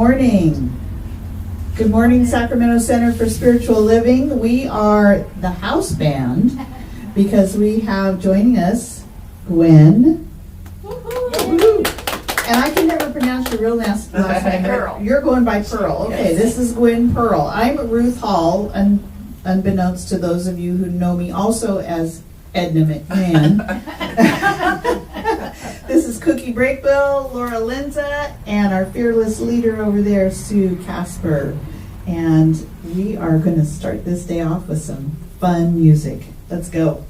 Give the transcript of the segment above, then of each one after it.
morning. Good morning, Sacramento Center for Spiritual Living. We are the house band because we have joining us Gwen. Woo-hoo. And I can never pronounce your real last name. Pearl. You're going by Pearl. Okay, Yes. This is Gwen Pearl. I'm Ruth Hall, unbeknownst to those of you who know me also as Edna McMahon. This is Cookie Breakbill, Laura Linza, and our fearless leader over there, Sue Casper. And we are going to start this day off with some fun music. Let's go.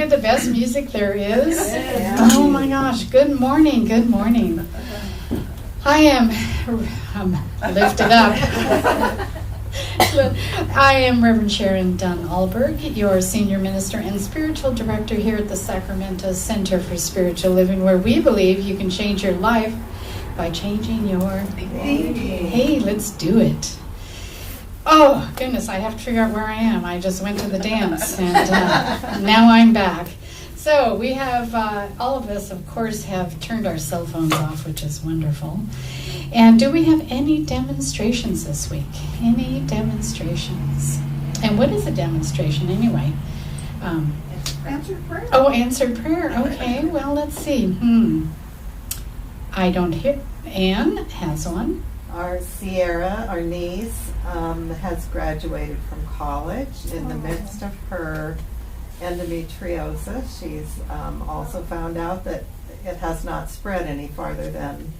you the best music there is? Yeah. Oh my gosh, good morning, good morning. I am lifted up. I am Reverend Sharon Dunn-Alberg, your Senior Minister and Spiritual Director here at the Sacramento Center for Spiritual Living, where we believe you can change your life by changing your thinking. Hey, let's do it. Oh, goodness, I have to figure out where I am. I just went to the dance, and now I'm back. So we have, all of us, of course, have turned our cell phones off, which is wonderful. And do we have any demonstrations this week? Any demonstrations? And what is a demonstration anyway? Answered prayer. Oh, answered prayer. Okay, well, let's see. I don't hear. Anne has one. Our Sierra, our niece, has graduated from college. In the midst of her endometriosis, she's also found out that it has not spread any farther than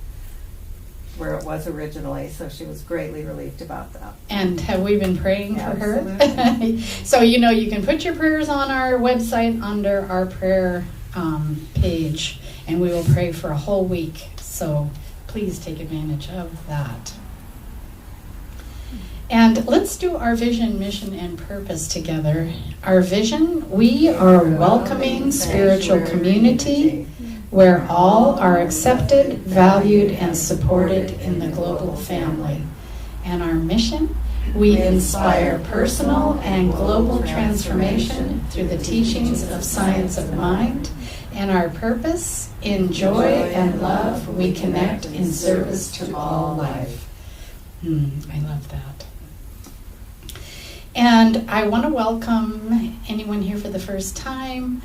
where it was originally, so she was greatly relieved about that. And have we been praying for her? Absolutely. So, you can put your prayers on our website under our prayer page, and we will pray for a whole week. So please take advantage of that. And let's do our vision, mission, and purpose together. Our vision, we are a welcoming spiritual community where all are accepted, valued, and supported in the global family. And our mission, we inspire personal and global transformation through the teachings of science of mind. And our purpose, in joy and love, we connect in service to all life. I love that. And I want to welcome anyone here for the first time.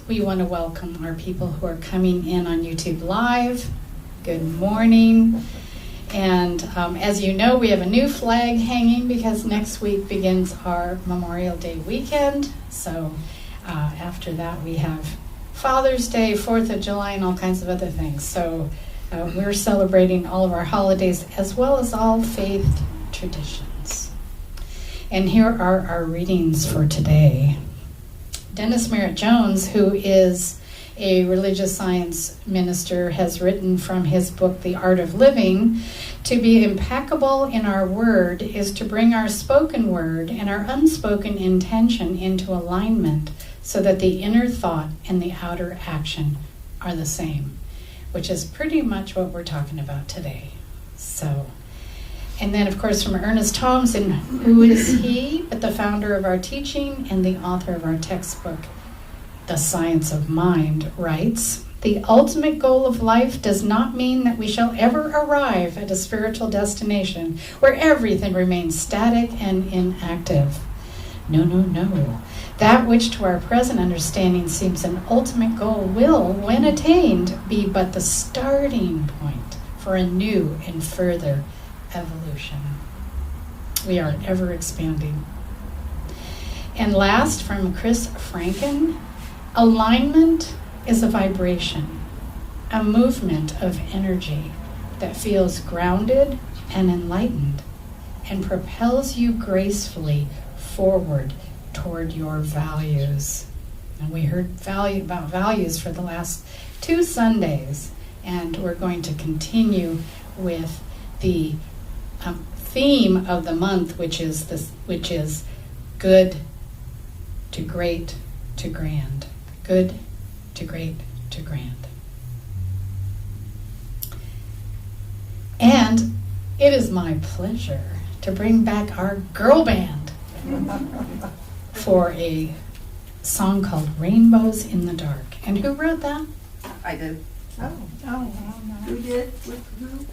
We want to welcome our people who are coming in on YouTube Live. Good morning. And as you know, we have a new flag hanging because next week begins our Memorial Day weekend. So after that, we have Father's Day, 4th of July, and all kinds of other things. So we're celebrating all of our holidays as well as all faith traditions. And here are our readings for today. Dennis Merritt Jones, who is a religious science minister, has written from his book, The Art of Living, to be impeccable in our word is to bring our spoken word and our unspoken intention into alignment so that the inner thought and the outer action are the same, which is pretty much what we're talking about today. So, and then, of course, from Ernest Thompson, who is he but the founder of our teaching and the author of our textbook, The Science of Mind, writes, "The ultimate goal of life does not mean that we shall ever arrive at a spiritual destination where everything remains static and inactive. No, no, no. That which to our present understanding seems an ultimate goal will, when attained, be but the starting point for a new and further evolution." We are ever expanding. And last, from Chris Franken, alignment is a vibration, a movement of energy that feels grounded and enlightened and propels you gracefully forward toward your values. And we heard about values for the last 2 Sundays, and we're going to continue with the theme of the month, which is good to great to grand. Good to great to grand. And it is my pleasure to bring back our girl band for a song called Rainbows in the Dark. And who wrote that? I did. Oh, Who did? Who?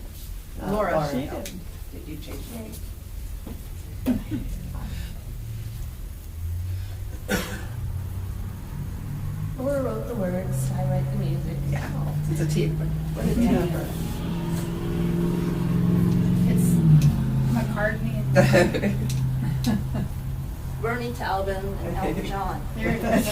Laura. She did. Did you change it? Laura wrote the words, I write the music. Yeah. It's a team. What is Yeah. it? It's McCartney and Bernie Taubin and Elton John. there it is.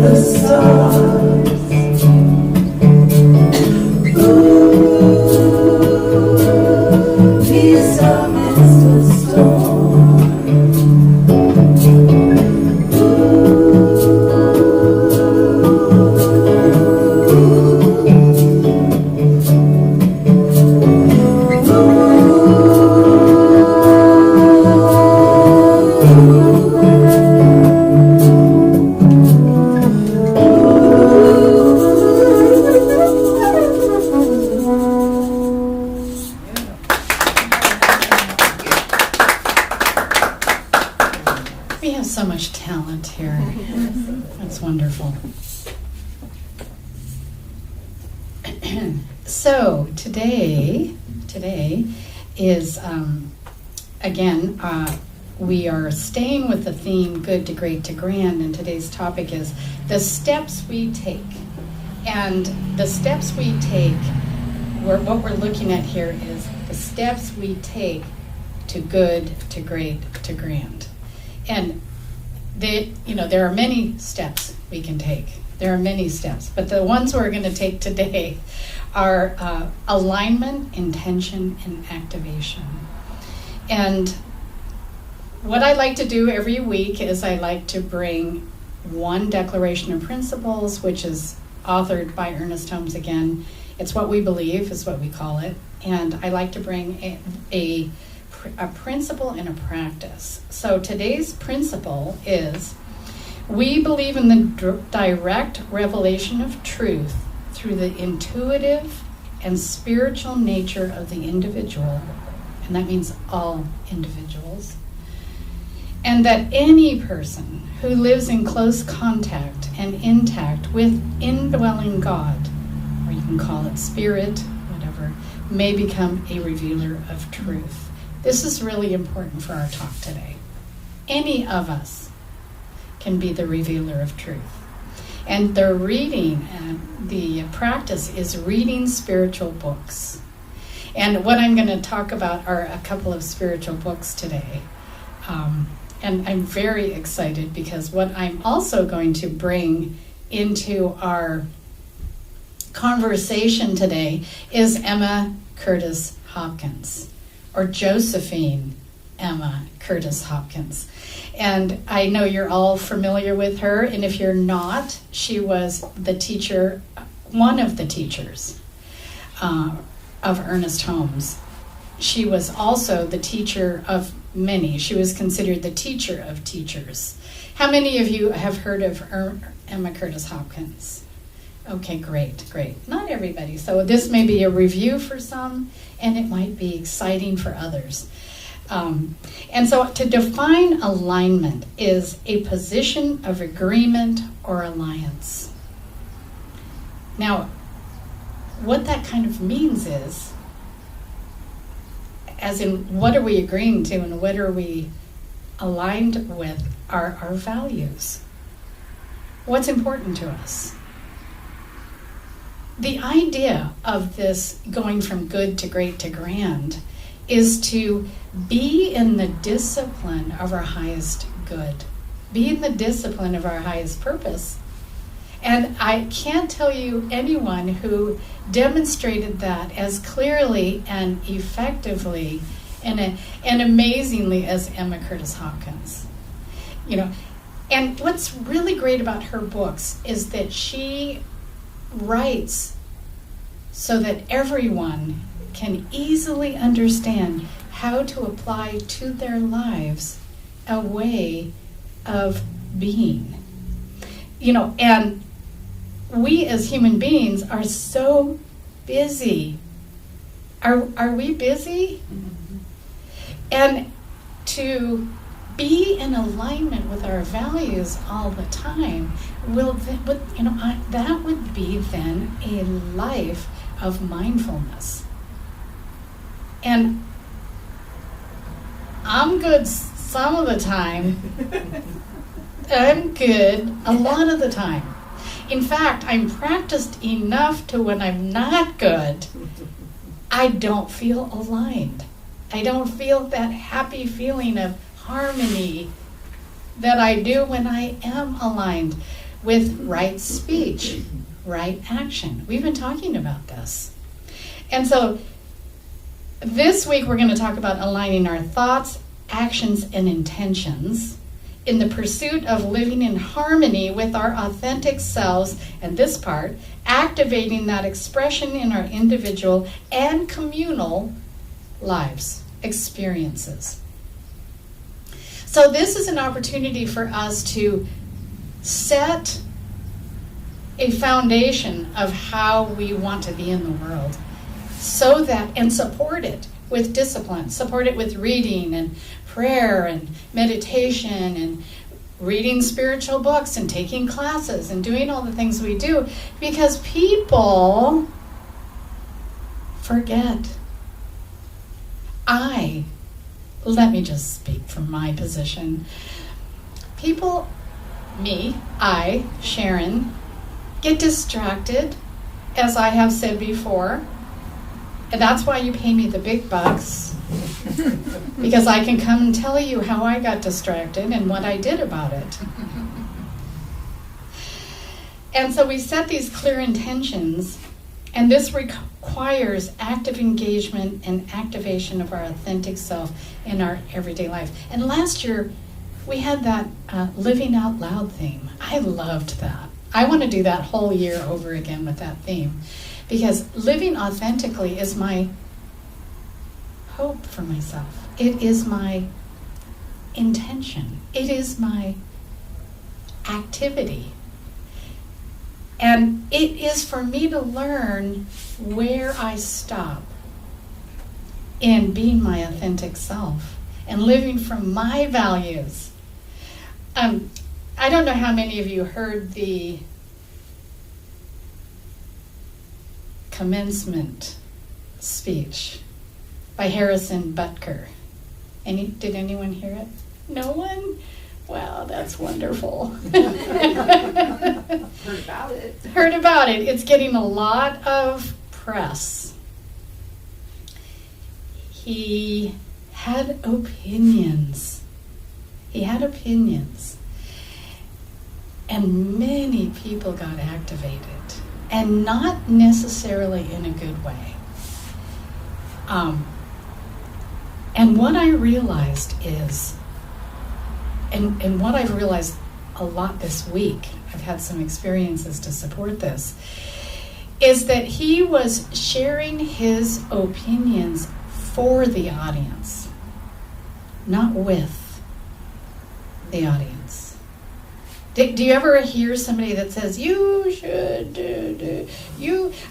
the stars. Ooh, peace amidst the storm. We have so much talent here. That's wonderful. So today is, again, we are staying with the theme Good to Great to Grand, and today's topic is the steps we take. And the steps we take, what we're looking at here is the steps we take to good, to great, to grand. And there are many steps we can take. There are many steps, but the ones we're going to take today are alignment, intention, and activation. And what I like to do every week is I like to bring one declaration of principles, which is authored by Ernest Holmes again. It's what we believe, is what we call it. And I like to bring a principle and a practice. So today's principle is, we believe in the direct revelation of truth through the intuitive and spiritual nature of the individual, and that means all individuals, and that any person who lives in close contact and intact with indwelling God, or you can call it spirit, whatever, may become a revealer of truth. This is really important for our talk today. Any of us can be the revealer of truth. And the reading, the practice is reading spiritual books. And what I'm going to talk about are a couple of spiritual books today. And I'm very excited because what I'm also going to bring into our conversation today is Emma Curtis Hopkins, or Josephine Emma Curtis Hopkins. And I know you're all familiar with her, and if you're not, she was the teacher, one of the teachers of Ernest Holmes. She was also the teacher of many. She was considered the teacher of teachers. How many of you have heard of Emma Curtis Hopkins? Okay, great. Not everybody. So this may be a review for some, and it might be exciting for others. And so to define alignment is a position of agreement or alliance. Now, what that kind of means is, as in what are we agreeing to and what are we aligned with, are our values. What's important to us? The idea of this going from good to great to grand is to be in the discipline of our highest good, be in the discipline of our highest purpose. And I can't tell you anyone who demonstrated that as clearly and effectively and amazingly as Emma Curtis Hopkins. And what's really great about her books is that she writes so that everyone can easily understand how to apply to their lives a way of being. And we as human beings are so busy. Are we busy? Mm-hmm. And to be in alignment with our values all the time that would be then a life of mindfulness. And I'm good some of the time. I'm good a lot of the time. In fact, I'm practiced enough to when I'm not good, I don't feel aligned. I don't feel that happy feeling of harmony that I do when I am aligned with right speech, right action. We've been talking about this. And so this week we're going to talk about aligning our thoughts, actions, and intentions in the pursuit of living in harmony with our authentic selves, and this part, activating that expression in our individual and communal lives, experiences. So this is an opportunity for us to set a foundation of how we want to be in the world, so that, and support it with discipline, support it with reading and prayer and meditation and reading spiritual books and taking classes and doing all the things we do, because people forget. Let me just speak from my position. People, Sharon, get distracted, as I have said before, and that's why you pay me the big bucks, because I can come and tell you how I got distracted and what I did about it. And so we set these clear intentions, and this requires active engagement and activation of our authentic self in our everyday life. And last year, we had that Living Out Loud theme. I loved that. I want to do that whole year over again with that theme, because living authentically is my hope for myself. It is my intention. It is my activity. And it is for me to learn where I stop in being my authentic self and living from my values. I don't know how many of you heard the commencement speech by Harrison Butker. Did anyone hear it? No one? Wow, that's wonderful. Heard about it. Heard about it. It's getting a lot of press. He had opinions. And many people got activated, and not necessarily in a good way. And what I realized is, and what I've realized a lot this week, I've had some experiences to support this, is that he was sharing his opinions for the audience, not with the audience. Do you ever hear somebody that says, you should do,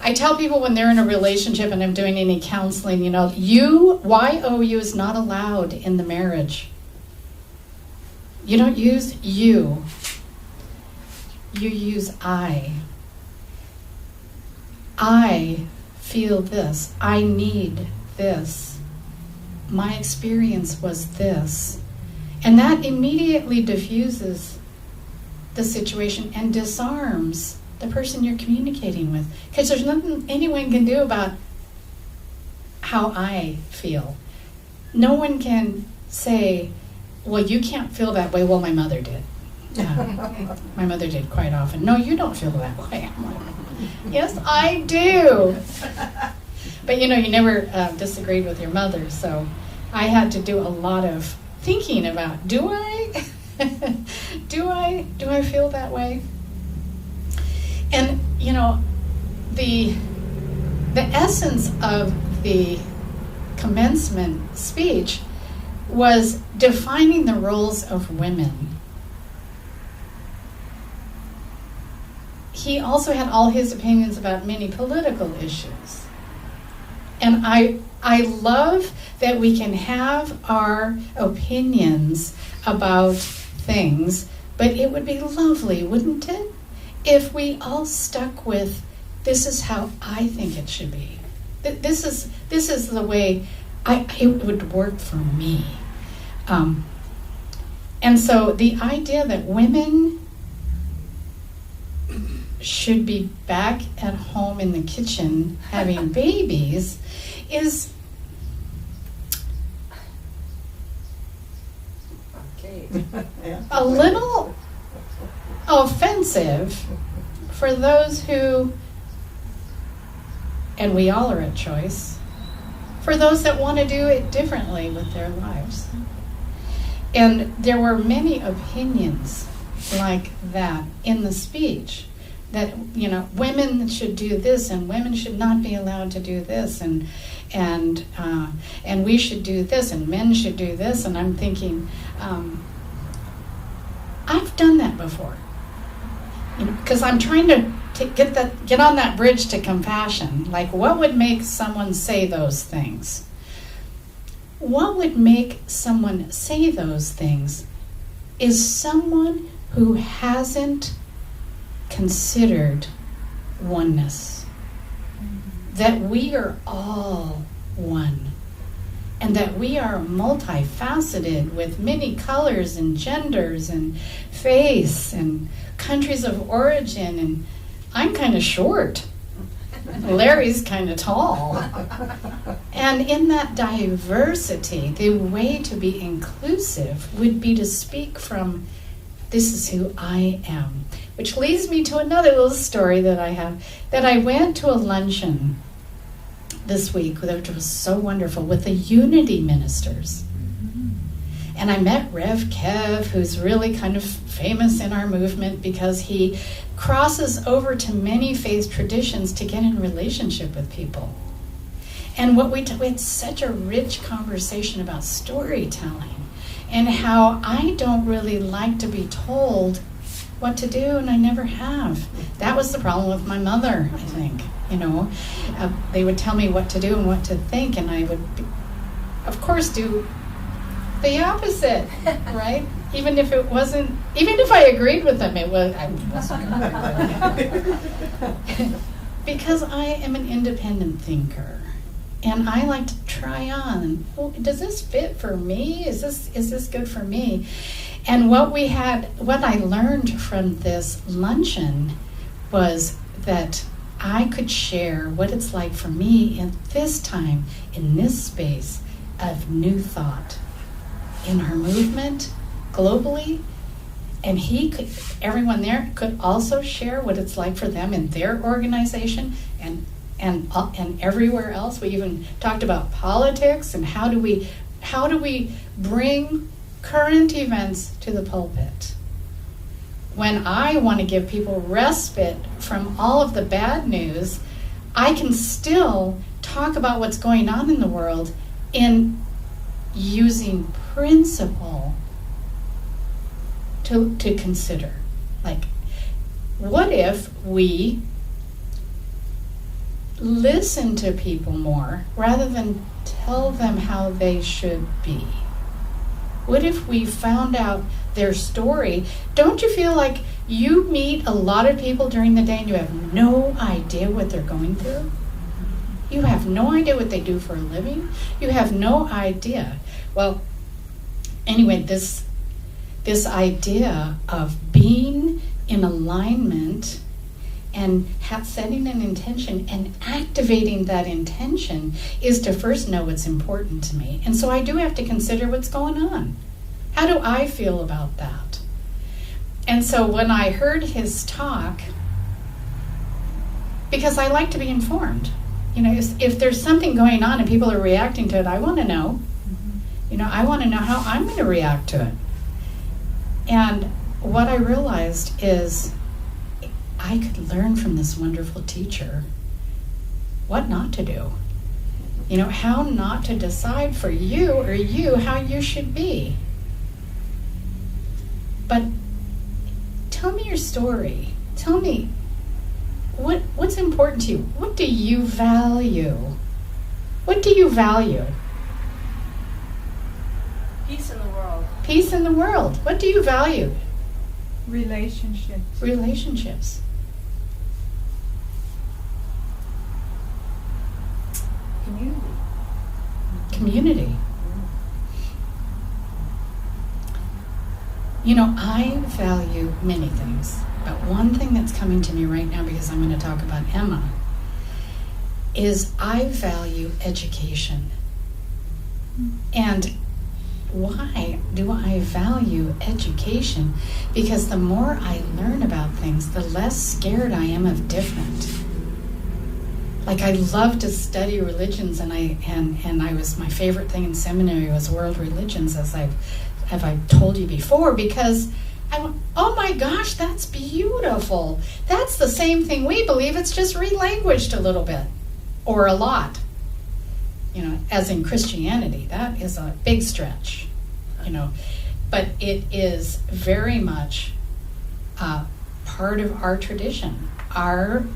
I tell people when they're in a relationship and I'm doing any counseling, YOU is not allowed in the marriage. You don't use you. You use I. I feel this. I need this. My experience was this. And that immediately diffuses the situation and disarms the person you're communicating with. Because there's nothing anyone can do about how I feel. No one can say, well, you can't feel that way. Well, my mother did. My mother did quite often. No, you don't feel that way. I'm like, yes, I do. But you never disagreed with your mother, so I had to do a lot of thinking about, do I feel that way? And the essence of the commencement speech was defining the roles of women. He also had all his opinions about many political issues. And I love that we can have our opinions about things, but it would be lovely, wouldn't it, if we all stuck with, this is how I think it should be. This is the way it would work for me. And so the idea that women should be back at home in the kitchen having babies is a little offensive for those who, and we all are at choice, for those that want to do it differently with their lives. And there were many opinions like that in the speech, that, you know, women should do this and women should not be allowed to do this, and we should do this and men should do this. And I'm thinking, I've done that before, you know, because I'm trying to get on that bridge to compassion. Like, what would make someone say those things? What would make someone say those things is someone who hasn't considered oneness. That we are all one. And that we are multifaceted with many colors and genders and faiths and countries of origin. And I'm kind of short. Larry's kind of tall. And in that diversity, the way to be inclusive would be to speak from, this is who I am. Which leads me to another little story that I have, that I went to a luncheon this week, which was so wonderful, with the Unity ministers. And I met Rev Kev, who's really kind of famous in our movement because he crosses over to many faith traditions to get in relationship with people. And we had such a rich conversation about storytelling and how I don't really like to be told what to do, and I never have. That was the problem with my mother, I think. You know, they would tell me what to do and what to think, and I would, of course, do the opposite, right? Even if it wasn't, even if I agreed with them, I wasn't going to do it. Because I am an independent thinker, and I like to try on. Well, does this fit for me? Is this good for me? And what I learned from this luncheon was that I could share what it's like for me in this time, in this space of new thought in our movement globally. And everyone there could also share what it's like for them in their organization and everywhere else. We even talked about politics and how do we bring current events to the pulpit. When I want to give people respite from all of the bad news, I can still talk about what's going on in the world in using principle to consider. Like, what if we listen to people more rather than tell them how they should be? What if we found out their story? Don't you feel like you meet a lot of people during the day and you have no idea what they're going through? You have no idea what they do for a living. You have no idea. Well, anyway, this idea of being in alignment and setting an intention and activating that intention is to first know what's important to me. And so I do have to consider what's going on. How do I feel about that? And so when I heard his talk, because I like to be informed, you know, if there's something going on and people are reacting to it, I want to know. You know, I want to know how I'm going to react to it. And what I realized is I could learn from this wonderful teacher what not to do. You know, how not to decide for you how you should be. But tell me your story. Tell me what's important to you. What do you value? What do you value? Peace in the world. Peace in the world. What do you value? Relationships. Relationships. Community. You know, I value many things, but one thing that's coming to me right now, because I'm going to talk about Emma, is I value education. And why do I value education? Because the more I learn about things, the less scared I am of different. Like, I love to study religions, and my favorite thing in seminary was world religions, as I've told you before, because I went, oh my gosh, that's beautiful. That's the same thing we believe. It's just relanguaged a little bit, or a lot. As in Christianity, that is a big stretch, but it is very much part of our tradition. Our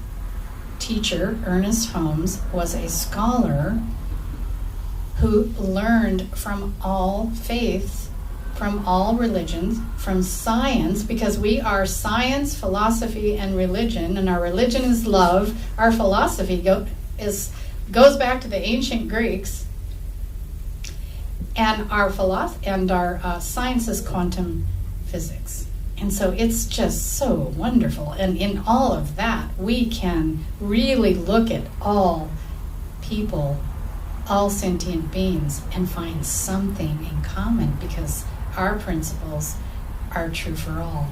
teacher, Ernest Holmes, was a scholar who learned from all faiths, from all religions, from science, because we are science, philosophy, and religion, and our religion is love. Our philosophy goes back to the ancient Greeks, and our science is quantum physics. And so it's just so wonderful. And in all of that, we can really look at all people, all sentient beings, and find something in common, because our principles are true for all.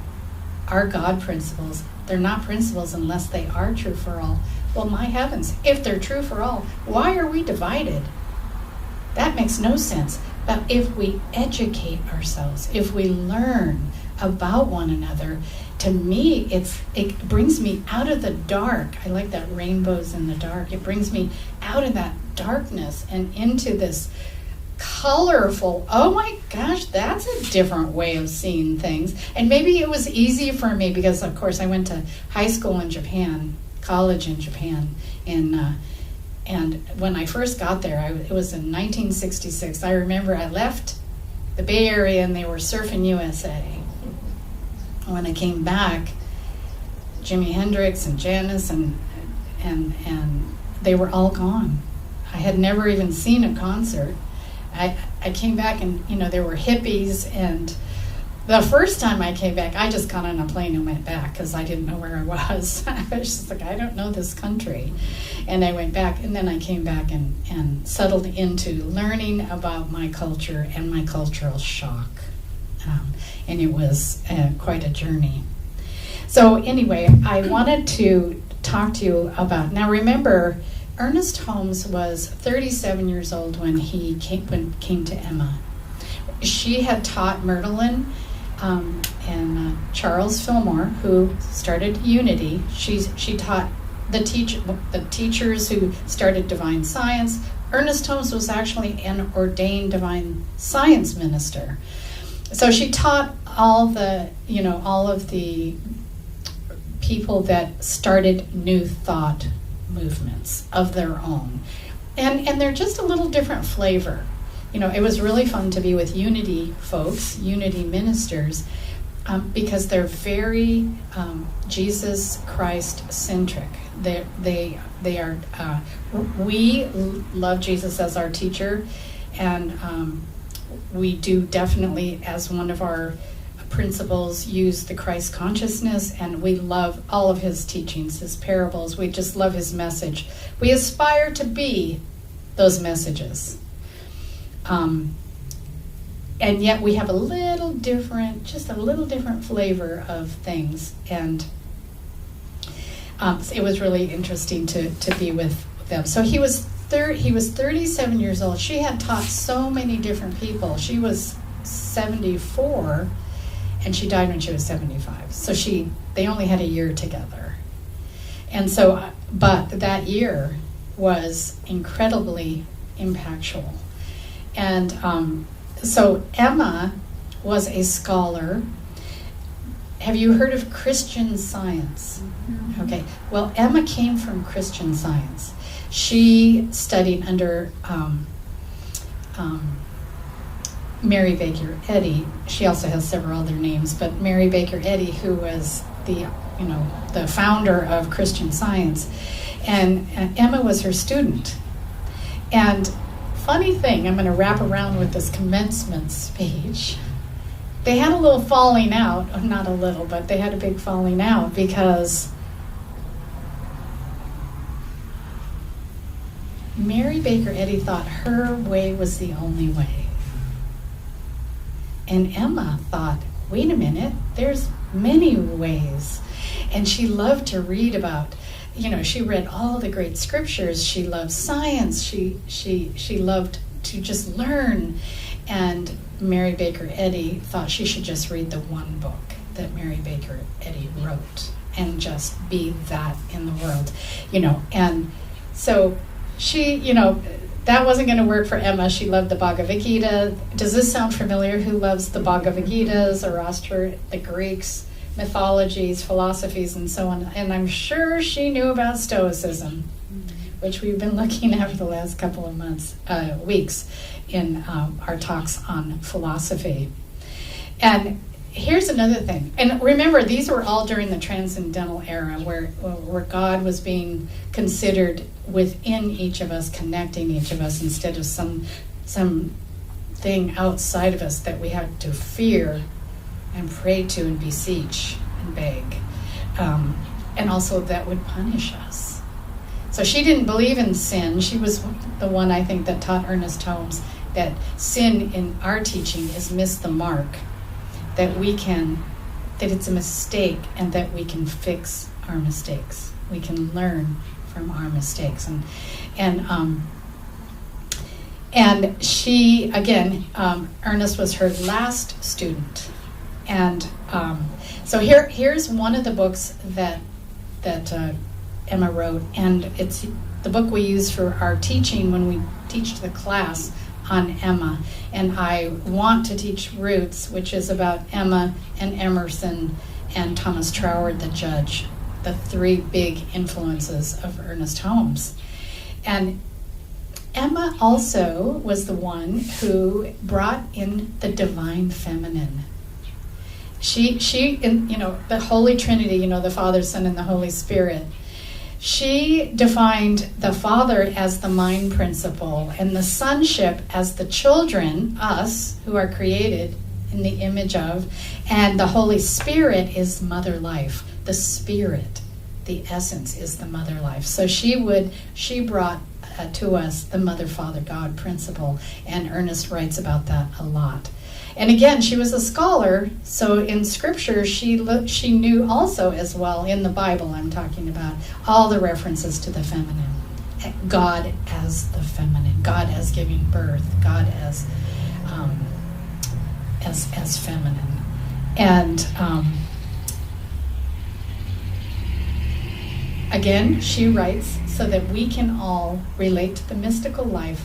Our God principles, they're not principles unless they are true for all. Well, my heavens, if they're true for all, why are we divided? That makes no sense. But if we educate ourselves, if we learn about one another, to me, it brings me out of the dark. I like that, rainbows in the dark. It brings me out of that darkness and into this colorful, oh my gosh, that's a different way of seeing things. And maybe it was easy for me because, of course, I went to high school in Japan, college in Japan, and when I first got there, it was in 1966. I remember I left the Bay Area and they were surfing USA. When I came back, Jimi Hendrix and Janis and they were all gone. I had never even seen a concert. I came back and, there were hippies, and the first time I came back, I just got on a plane and went back because I didn't know where I was. I was just like, I don't know this country. And I went back, and then I came back and settled into learning about my culture and my cultural shock. And it was quite a journey. So anyway, I wanted to talk to you about, now remember, Ernest Holmes was 37 years old when he came to Emma. She had taught Myrtleyn and Charles Fillmore, who started Unity. She taught the teachers who started Divine Science. Ernest Holmes was actually an ordained Divine Science minister. So she taught all of the people that started new thought movements of their own. And they're just a little different flavor. It was really fun to be with Unity folks, Unity ministers, because they're very Jesus Christ centric. They are. We love Jesus as our teacher, and we do definitely, as one of our principles, use the Christ consciousness, and we love all of his teachings, his parables. We just love his message. We aspire to be those messages. And yet we have a little different flavor of things. And it was really interesting to be with them. So he was 37 years old. She had taught so many different people. She was 74, and she died when she was 75. So they only had a year together. And so, but that year was incredibly impactful. And so Emma was a scholar. Have you heard of Christian Science? Mm-hmm. Okay. Well, Emma came from Christian Science. She studied under Mary Baker Eddy. She also has several other names, but Mary Baker Eddy, who was the founder of Christian Science, and Emma was her student. And funny thing, I'm going to wrap around with this commencement speech. They had a little falling out, not a little, but they had a big falling out because Mary Baker Eddy thought her way was the only way. And Emma thought, wait a minute, there's many ways. And she loved to read about, she read all the great scriptures. She loved science. She loved to just learn. And Mary Baker Eddy thought she should just read the one book that Mary Baker Eddy wrote and just be that in the world, And so she, that wasn't going to work for Emma. She loved the Bhagavad Gita. Does this sound familiar? Who loves the Bhagavad Gita, Zoroaster, the Greeks, mythologies, philosophies, and so on? And I'm sure she knew about Stoicism, which we've been looking at for the last couple of weeks in our talks on philosophy. And here's another thing. And remember, these were all during the Transcendental era where God was being considered within each of us, connecting each of us, instead of some thing outside of us that we had to fear and pray to and beseech and beg. And also that would punish us. So she didn't believe in sin. She was the one, I think, that taught Ernest Holmes that sin in our teaching is miss the mark, that it's a mistake and that we can fix our mistakes. We can learn from our mistakes. And she, again, Ernest was her last student. And so here's one of the books that Emma wrote, and it's the book we use for our teaching when we teach the class on Emma. And I want to teach Roots, which is about Emma and Emerson and Thomas Troward, the judge, the three big influences of Ernest Holmes. And Emma also was the one who brought in the divine feminine. She, the Holy Trinity, the Father, Son, and the Holy Spirit. She defined the Father as the mind principle and the sonship as the children, us, who are created in the image of, and the Holy Spirit is mother life. The Spirit, the essence, is the mother life. So she brought to us the Mother, Father, God principle, and Ernest writes about that a lot. And again, she was a scholar, so in Scripture she knew also as well, in the Bible I'm talking about, all the references to the feminine. God as the feminine, God as giving birth, God as feminine. And again, she writes so that we can all relate to the mystical life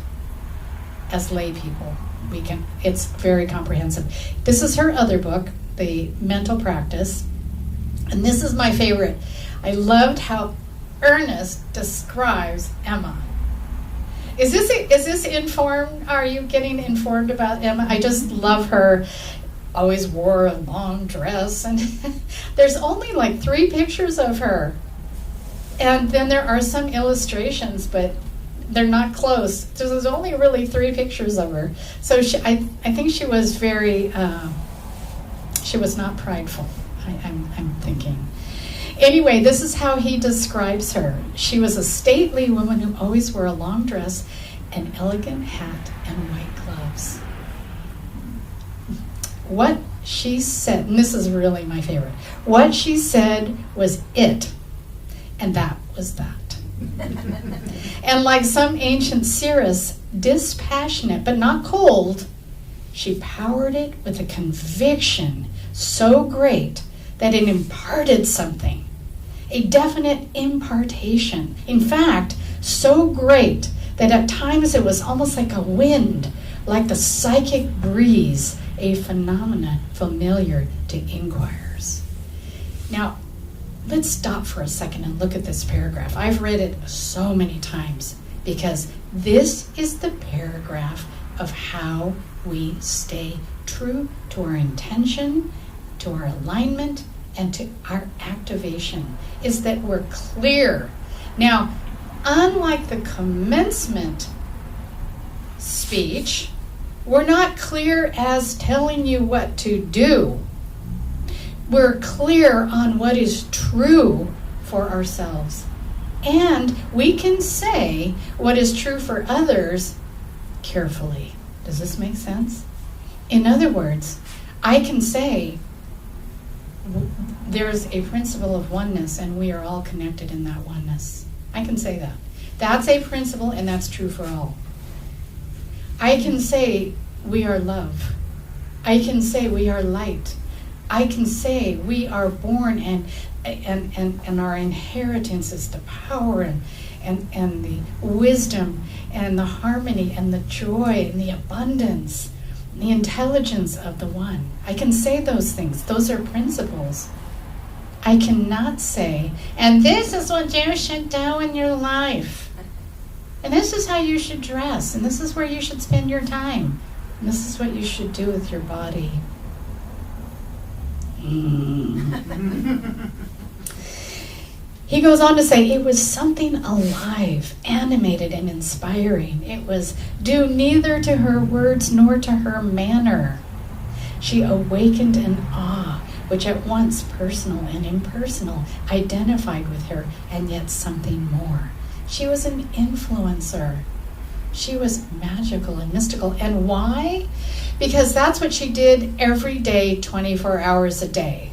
as lay people. It's very comprehensive. This is her other book, The Mental Practice, and this is my favorite. I loved how Ernest describes Emma. Is this informed? Are you getting informed about Emma? I just love her. Always wore a long dress, and there's only like 3 pictures of her, and then there are some illustrations, but they're not close. So there's only really 3 pictures of her. So I think she was very, she was not prideful, I'm thinking. Anyway, this is how he describes her. She was a stately woman who always wore a long dress, an elegant hat, and white gloves. What she said, and this is really my favorite, what she said was it, and that was that. And like some ancient seeress, dispassionate but not cold, she powered it with a conviction so great that it imparted something, a definite impartation. In fact, so great that at times it was almost like a wind, like the psychic breeze, a phenomena familiar to inquirers. Now, let's stop for a second and look at this paragraph. I've read it so many times because this is the paragraph of how we stay true to our intention, to our alignment, and to our activation, is that we're clear. Now, unlike the commencement speech, we're not clear as telling you what to do. We're clear on what is true for ourselves. And we can say what is true for others carefully. Does this make sense? In other words, I can say there's a principle of oneness and we are all connected in that oneness. I can say that. That's a principle and that's true for all. I can say we are love. I can say we are light. I can say we are born and our inheritance is the power and the wisdom and the harmony and the joy and the abundance, the intelligence of the one. I can say those things. Those are principles. I cannot say, and this is what you should do in your life. And this is how you should dress. And this is where you should spend your time. And this is what you should do with your body. He goes on to say, it was something alive, animated, and inspiring. It was due neither to her words nor to her manner. She awakened an awe, which at once personal and impersonal identified with her, and yet something more. She was an influencer. She was magical and mystical. And why? Because that's what she did every day, 24 hours a day.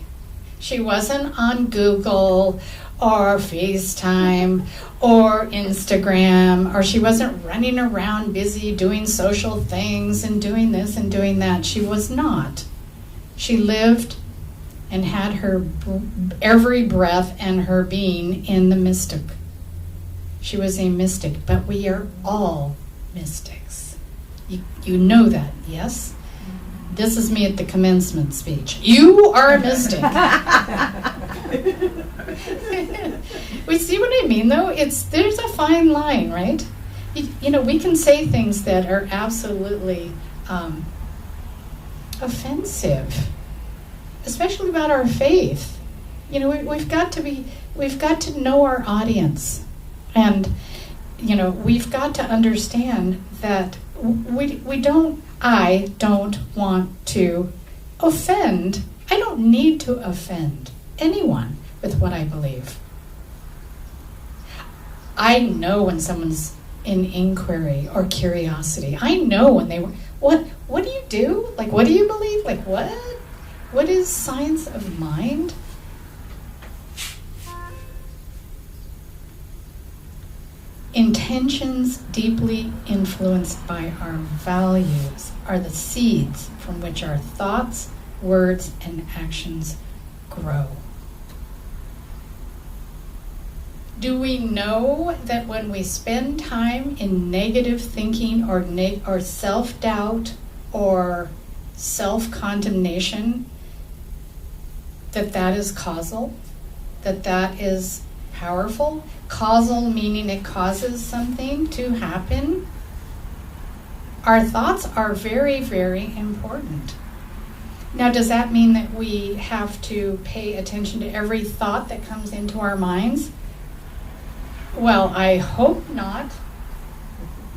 She wasn't on Google or FaceTime or Instagram, or she wasn't running around busy doing social things and doing this and doing that. She was not. She lived and had her every breath and her being in the mystic. She was a mystic, but we are all mystics. You know that, yes? This is me at the commencement speech. You are a mystic. We see what I mean, though? There's a fine line, right? You know, we can say things that are absolutely offensive, especially about our faith. You know, we've got to know our audience, and you know, we've got to understand that I don't want to offend. I don't need to offend anyone with what I believe. I know when someone's in inquiry or curiosity. I know when they were, what do you do? Like, what do you believe? Like, what? What is science of mind? Intentions deeply influenced by our values are the seeds from which our thoughts, words, and actions grow. Do we know that when we spend time in negative thinking or self-doubt or self-condemnation, that is causal? That is powerful? Causal meaning it causes something to happen. Our thoughts are very, very important. Now, does that mean that we have to pay attention to every thought that comes into our minds? Well, I hope not,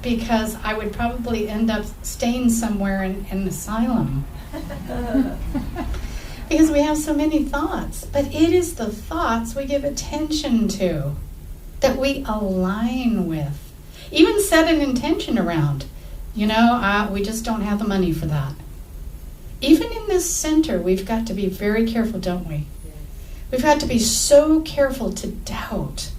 because I would probably end up staying somewhere in an asylum. Because we have so many thoughts. But it is the thoughts we give attention to, that we align with. Even set an intention around. You know, we just don't have the money for that. Even in this center, we've got to be very careful, don't we? Yes. We've got to be so careful to doubt.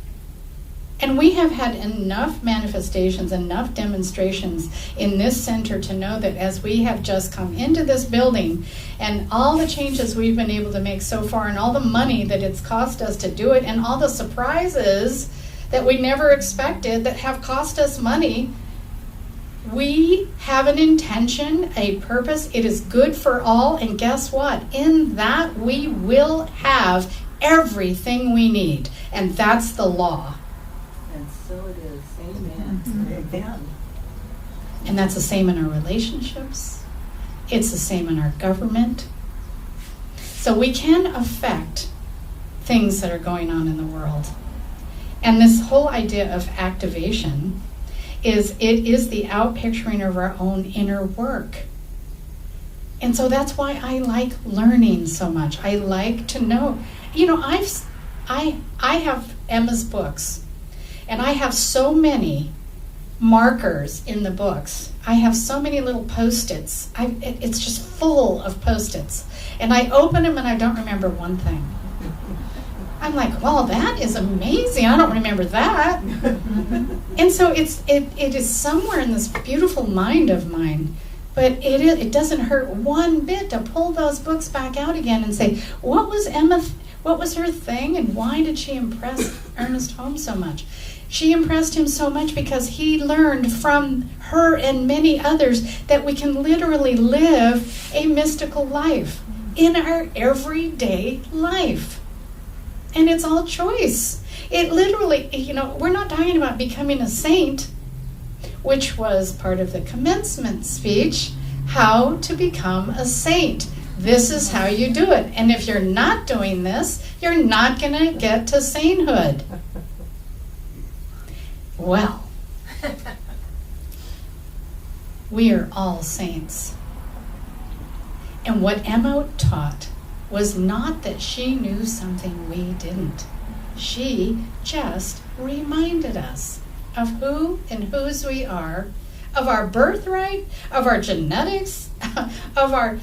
And we have had enough manifestations, enough demonstrations in this center to know that as we have just come into this building and all the changes we've been able to make so far and all the money that it's cost us to do it and all the surprises that we never expected that have cost us money, we have an intention, a purpose. It is good for all. And guess what? In that, we will have everything we need. And that's the law. And so it is. Amen. Mm-hmm. Amen. And that's the same in our relationships. It's the same in our government. So we can affect things that are going on in the world. And this whole idea of activation is the outpicturing of our own inner work. And so that's why I like learning so much. I like to know. You know, I have Emma's books, and I have so many markers in the books. I have so many little Post-its. It's just full of Post-its. And I open them and I don't remember one thing. I'm like, well, that is amazing. I don't remember that. And so it is somewhere in this beautiful mind of mine. But it doesn't hurt one bit to pull those books back out again and say, what was her thing, and why did she impress Ernest Holmes so much? She impressed him so much because he learned from her and many others that we can literally live a mystical life in our everyday life. And it's all choice. It literally, we're not talking about becoming a saint, which was part of the commencement speech, how to become a saint. This is how you do it. And if you're not doing this, you're not going to get to sainthood. Well, we are all saints. And what Emma taught was not that she knew something we didn't. She just reminded us of who and whose we are, of our birthright, of our genetics, of our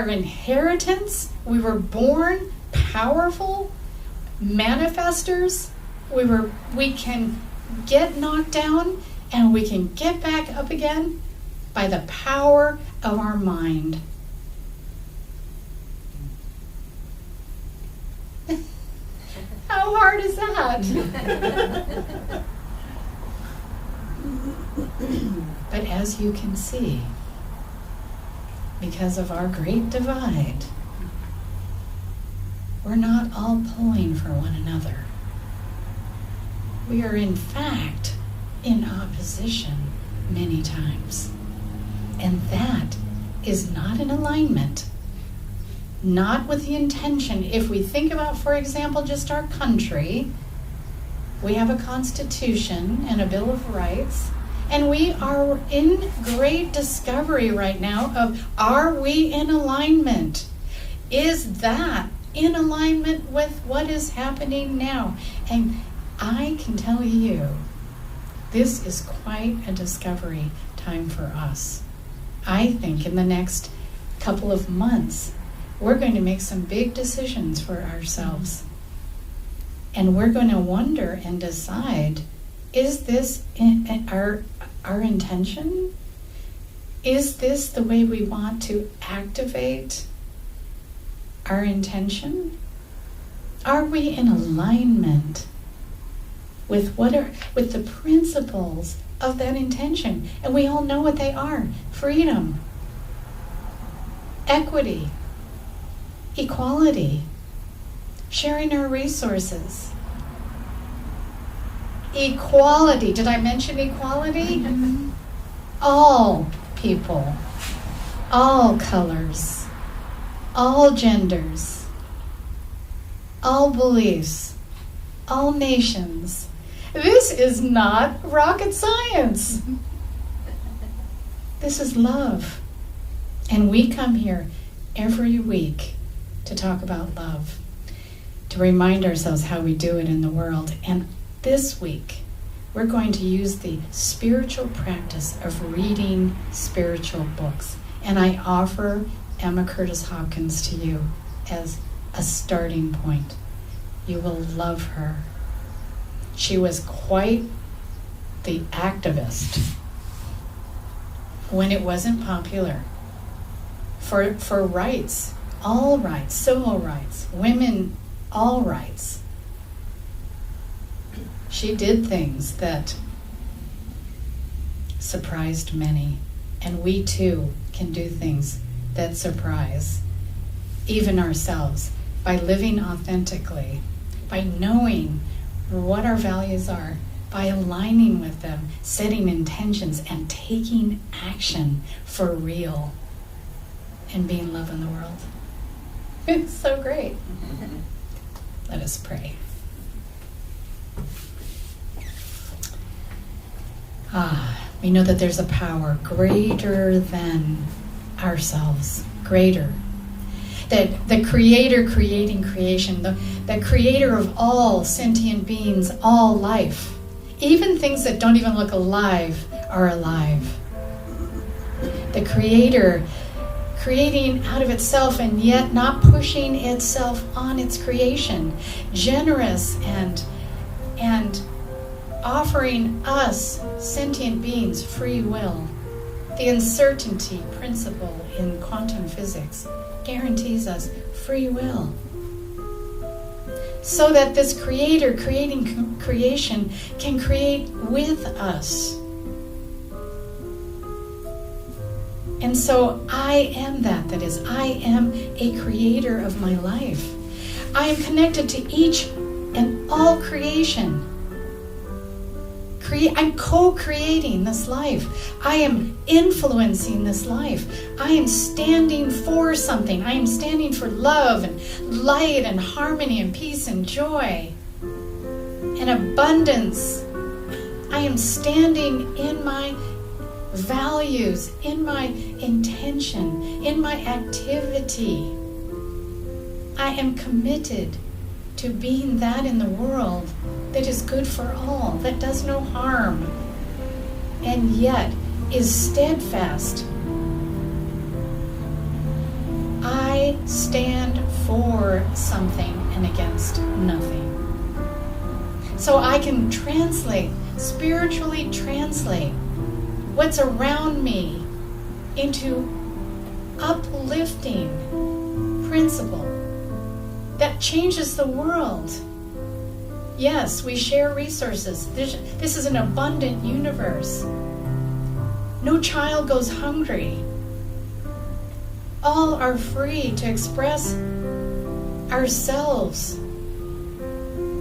inheritance. We were born powerful manifestors. We can get knocked down and we can get back up again by the power of our mind. How hard is that? But as you can see, because of our great divide, we're not all pulling for one another. We are in fact in opposition many times. And that is not in alignment, not with the intention. If we think about, for example, just our country, we have a constitution and a Bill of Rights, and we are in great discovery right now of, are we in alignment? Is that in alignment with what is happening now? And I can tell you, this is quite a discovery time for us. I think in the next couple of months, we're going to make some big decisions for ourselves. And we're going to wonder and decide, is this our intention? Is this the way we want to activate our intention? Are we in alignment with with the principles of that intention? And we all know what they are: freedom, equity, equality, sharing our resources. Equality. Did I mention equality? Mm-hmm. All people, all colors, all genders, all beliefs, all nations. This is not rocket science. This is love. And we come here every week to talk about love, to remind ourselves how we do it in the world. And this week, we're going to use the spiritual practice of reading spiritual books. And I offer Emma Curtis Hopkins to you as a starting point. You will love her. She was quite the activist when it wasn't popular for rights, all rights, civil rights, women, all rights. She did things that surprised many, and we too can do things that surprise even ourselves by living authentically, by knowing what our values are, by aligning with them, setting intentions, and taking action for real, and being love in the world. It's so great. Let us pray. We know that there's a power greater than ourselves, greater. That the Creator creating creation, the Creator of all sentient beings, all life, Even things that don't even look alive are alive. The Creator creating out of itself and yet not pushing itself on its creation. Generous and offering us, sentient beings, free will. The uncertainty principle in quantum physics guarantees us free will. So that this Creator creating creation can create with us. And so I am that is, I am a creator of my life. I am connected to each and all creation. I'm co-creating this life. I am influencing this life. I am standing for something. I am standing for love and light and harmony and peace and joy and abundance. I am standing in my values, in my intention, in my activity. I am committed to being that in the world that is good for all, that does no harm, and yet is steadfast. I stand for something and against nothing. So I can translate, spiritually translate what's around me into uplifting principle that changes the world. Yes, we share resources. This is an abundant universe. No child goes hungry. All are free to express ourselves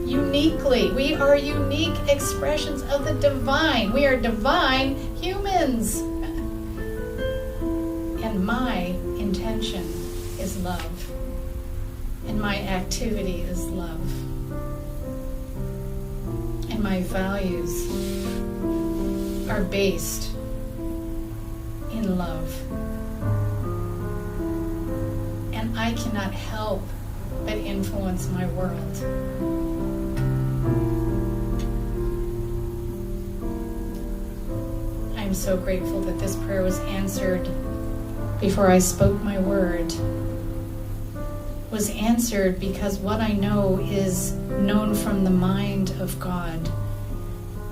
uniquely. We are unique expressions of the divine. We are divine humans. And my intention is love. And my activity is love. And my values are based in love. And I cannot help but influence my world. I'm so grateful that this prayer was answered before I spoke my word. Was answered because what I know is known from the mind of God,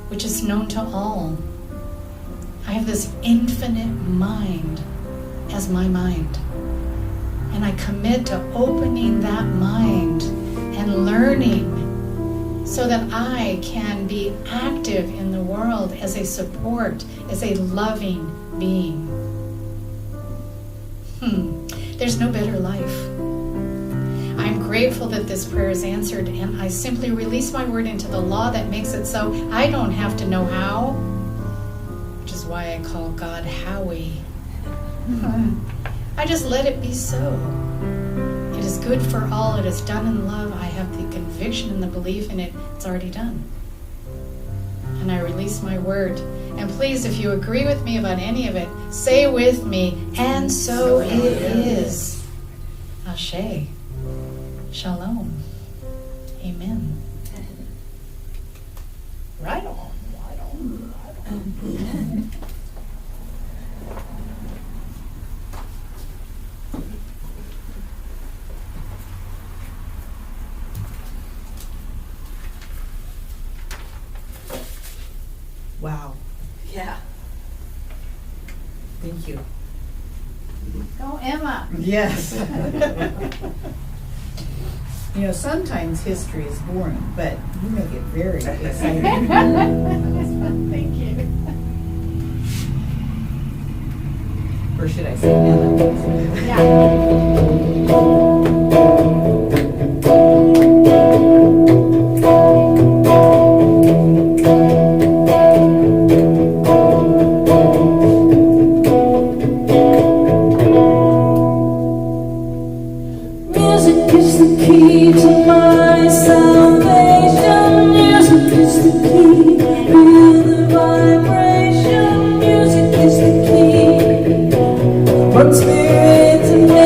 which is known to all. I have this infinite mind as my mind. And I commit to opening that mind and learning so that I can be active in the world as a support, as a loving being. There's no better life. I'm grateful that this prayer is answered, and I simply release my word into the law that makes it so. I don't have to know how, which is why I call God Howie. I just let it be so. It is good for all. It is done in love. I have the conviction and the belief in it. It's already done. And I release my word. And please, if you agree with me about any of it, say with me, and so it is. Ashe. Shalom. Amen. Right on. Right on. Right on. Wow. Yeah. Thank you. Go, Emma. Yes. You know, sometimes history is boring, but you make it very exciting. Thank you. Or should I say Ellen? Music is the key to my salvation. Music is the key, feel the vibration. Music is the key, one spirit to me.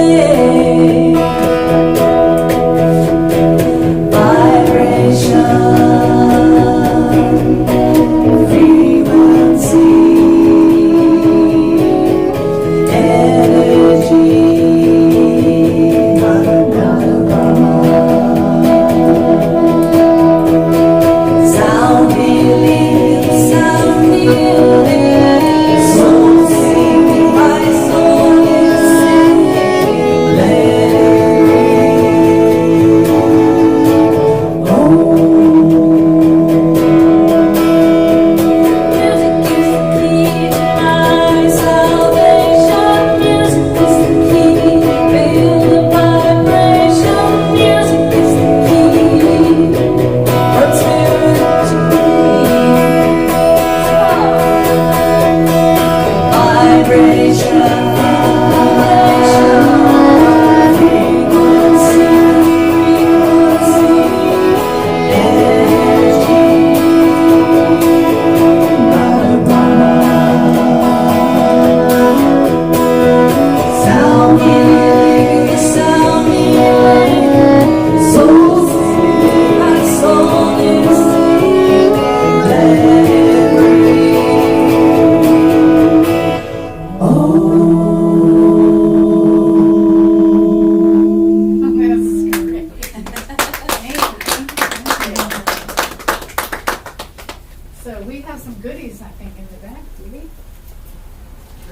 So we have some goodies, I think, in the back, do we?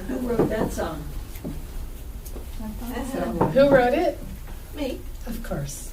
Who wrote that song? Who wrote it? Me. Of course.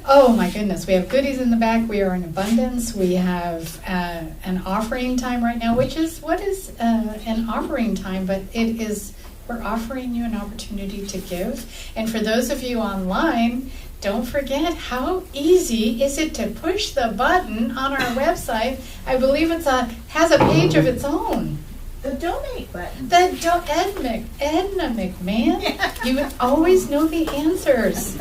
Oh my goodness, we have goodies in the back. We are in abundance. We have an offering time right now, what is an offering time? But it is, we're offering you an opportunity to give. And for those of you online, don't forget, how easy is it to push the button on our website? I believe has a page of its own. The donate button. Edna McMahon, you would always know the answers.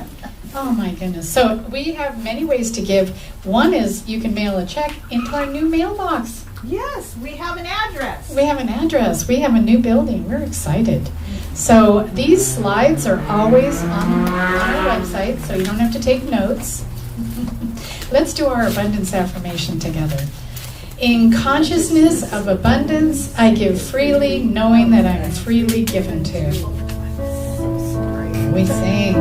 Oh my goodness. So we have many ways to give. One is you can mail a check into our new mailbox. Yes, we have an address. We have an address. We have a new building. We're excited. So these slides are always on our website, so you don't have to take notes. Let's do our abundance affirmation together. In consciousness of abundance, I give freely, knowing that I am freely given to. We sing.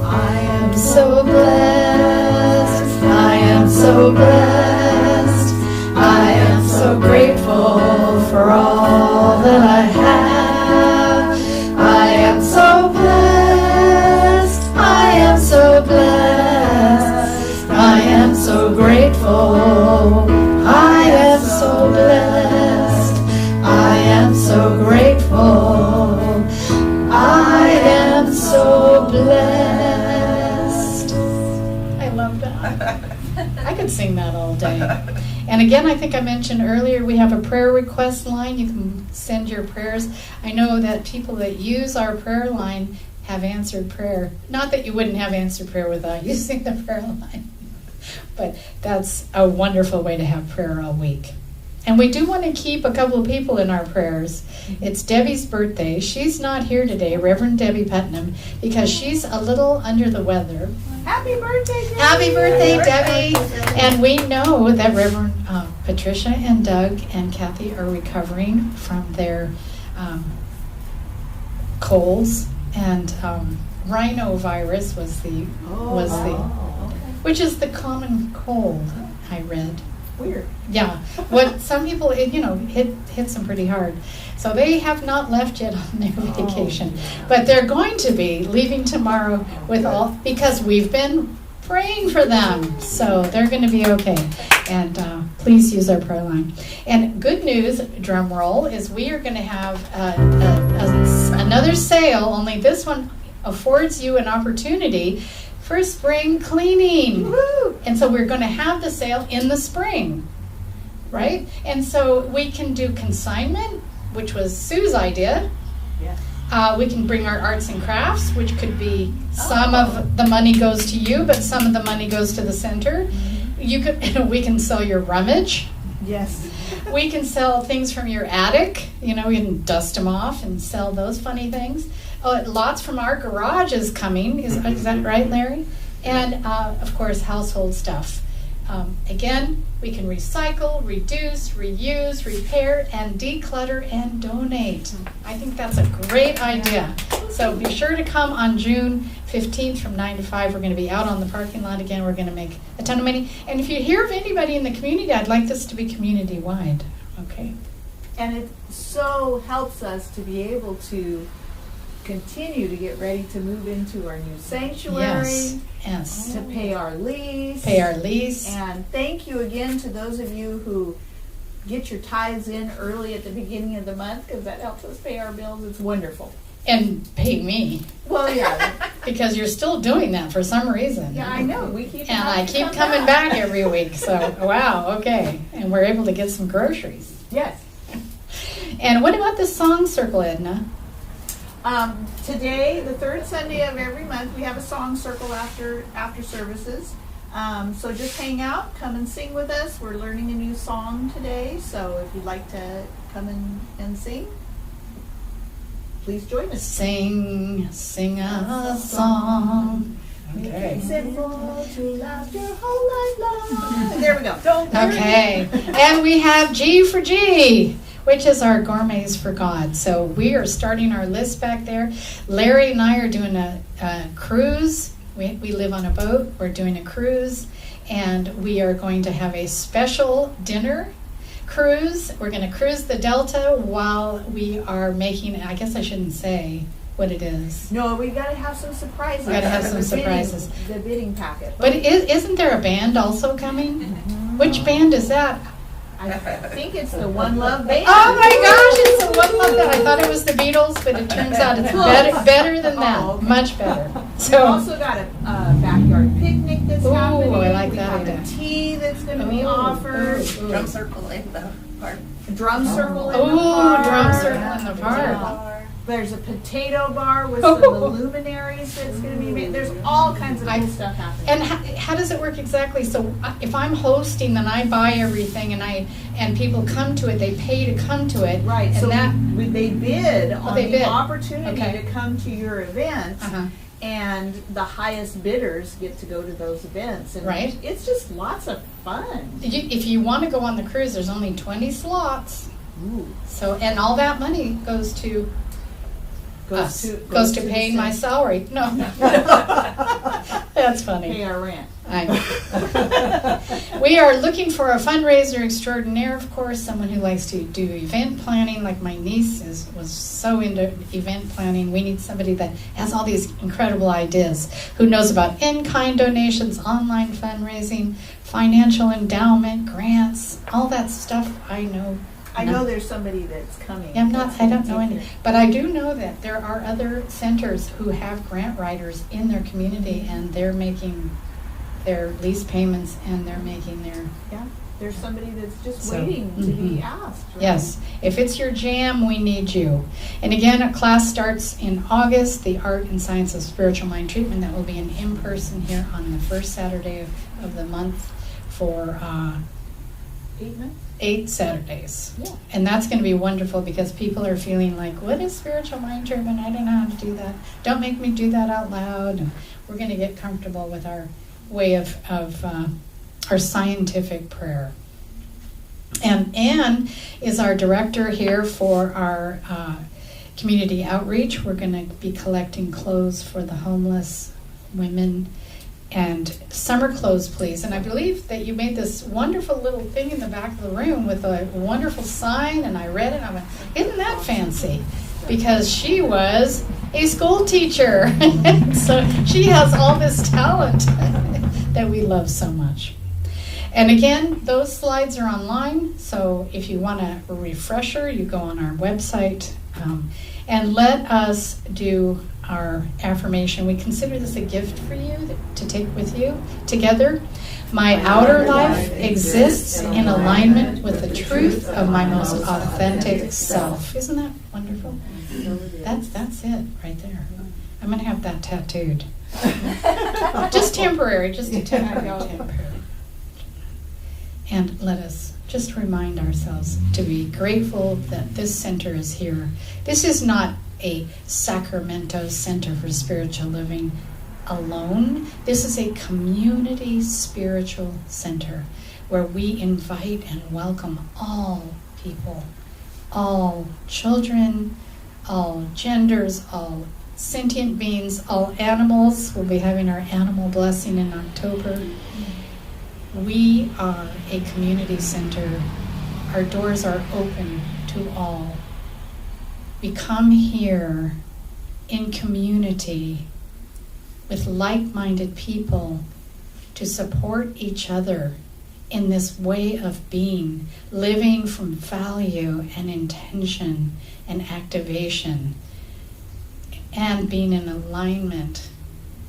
I am so blessed. I am so blessed. I am so grateful for all that I have. I am so blessed. I am so blessed. I am so grateful. I am so blessed. I am so grateful. I am so blessed. I love that. I could sing that all day. And again, I think I mentioned earlier, we have a prayer request line. You can send your prayers. I know that people that use our prayer line have answered prayer. Not that you wouldn't have answered prayer without using the prayer line, but that's a wonderful way to have prayer all week. And we do want to keep a couple of people in our prayers. It's Debbie's birthday. She's not here today, Reverend Debbie Putnam, because she's a little under the weather. Happy birthday, Debbie. Happy birthday, Debbie. And we know that Reverend Patricia and Doug and Kathy are recovering from their colds, and rhinovirus which is the common cold, I read. Weird. Yeah, what some people, hits them pretty hard. So they have not left yet on their vacation, but they're going to be leaving tomorrow because we've been praying for them. So they're going to be okay. And please use our prayer line. And good news, drum roll, is we are going to have another sale, only this one affords you an opportunity for spring cleaning. Woo! And so we're going to have the sale in the spring, right? And so we can do consignment, which was Sue's idea. Yeah. We can bring our arts and crafts, which could be some of the money goes to you, but some of the money goes to the center. We can sell your rummage. Yes. We can sell things from your attic. We can dust them off and sell those funny things. Lots from our garage is coming. Is that right, Larry? And, of course, household stuff. Again, we can recycle, reduce, reuse, repair, and declutter and donate. I think that's a great idea. So be sure to come on June 15th from 9 to 5. We're going to be out on the parking lot again. We're going to make a ton of money. And if you hear of anybody in the community, I'd like this to be community-wide. Okay? And it so helps us to be able to continue to get ready to move into our new sanctuary. Yes. To pay our lease. And thank you again to those of you who get your tithes in early at the beginning of the month, because that helps us pay our bills. It's wonderful. And pay me. Well, yeah. Because you're still doing that for some reason. Yeah, I know. We keep and I keep coming back every week. So, wow, okay. And we're able to get some groceries. Yes. And what about the song circle, Edna? Today, the third Sunday of every month, we have a song circle after services. So just hang out, come and sing with us. We're learning a new song today, so if you'd like to come and sing, please join us. Sing a song. Okay. Simple to last your whole life long. There we go. Okay. And we have G for G, which is our Gourmets for God. So we are starting our list back there. Larry and I are doing a cruise. We live on a boat. We're doing a cruise. and we are going to have a special dinner cruise. We're going to cruise the Delta while we are making, I guess I shouldn't say what it is. No, we gotta have some surprises. We gotta have some The bidding- surprises. The bidding packet. But isn't there a band also coming? Which band is that? I think it's the One Love Band. Oh my gosh, it's the One Love Band. I thought it was the Beatles, but it turns out it's better than that. Oh, okay. Much better. We've So, also got a backyard picnic that's Ooh, happening. I like we that have idea. a tea that's going to be Ooh, offered. ooh, ooh. Drum circle in the park. A drum circle in the Ooh, park. drum circle in the park. There's a potato bar with some of the luminaries that's going to be made. There's all kinds of cool stuff happening. And how does it work exactly? So if I'm hosting, then I buy everything, and people come to it. They pay to come to it. Right, And so that. they bid on they the bid. opportunity Okay. to come to your event, Uh-huh. and the highest bidders get to go to those events. And Right. it's just lots of fun. If you want to go on the cruise, there's only 20 slots. Ooh. So, and all that money goes to us. Goes to paying my salary. No. That's funny. Pay our rent. We are looking for a fundraiser extraordinaire, of course, someone who likes to do event planning, like my niece was so into event planning. We need somebody that has all these incredible ideas, who knows about in-kind donations, online fundraising, financial endowment, grants, all that stuff. I know. I know there's somebody that's coming. I that's don't gonna know take any, it. but I do know that there are other centers who have grant writers in their community, and they're making their lease payments, and they're making their. Yeah, there's somebody that's just So, waiting to be mhm. asked. Right? Yes, if it's your jam, we need you. And again, a class starts in August, the Art and Science of Spiritual Mind Treatment. That will be an in-person here on the first Saturday of the month for 8 months. 8 Saturdays. Yeah. And that's going to be wonderful, because people are feeling like, what is spiritual mind treatment? I don't know how to do that. Don't make me do that out loud. And we're going to get comfortable with our way of our scientific prayer. And Anne is our director here for our community outreach. We're going to be collecting clothes for the homeless women. And summer clothes, please. And I believe that you made this wonderful little thing in the back of the room with a wonderful sign, and I read it, and I went, isn't that fancy? Because she was a school teacher. So she has all this talent that we love so much. And again, those slides are online, so if you want a refresher, you go on our website. And let us do our affirmation. We consider this a gift for you to take with you together. My outer life exists in alignment with the truth of my most authentic self. Isn't that wonderful? That's it right there. I'm going to have that tattooed. Just temporary, just a temporary. And let us just remind ourselves to be grateful that this center is here. This is not a Sacramento Center for Spiritual Living alone. This is a community spiritual center where we invite and welcome all people, all children, all genders, all sentient beings, all animals. We'll be having our animal blessing in October. We are a community center. Our doors are open to all. We come here in community with like-minded people to support each other in this way of being, living from value and intention and activation, and being in alignment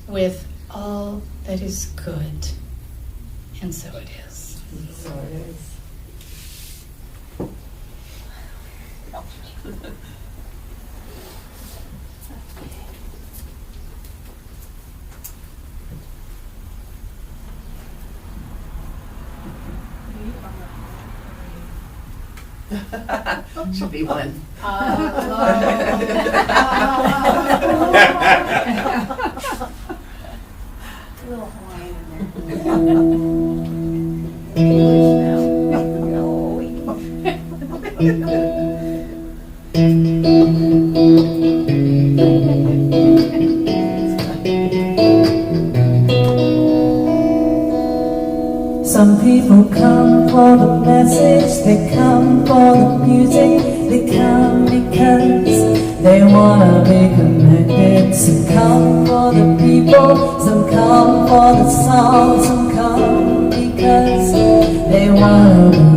with all that is good. And so it is. So it is. Should be one. A little Hawaiian in there. come for the message, they come for the music, they come because they wanna be connected. Some come for the people, some come for the songs, some come because they wanna be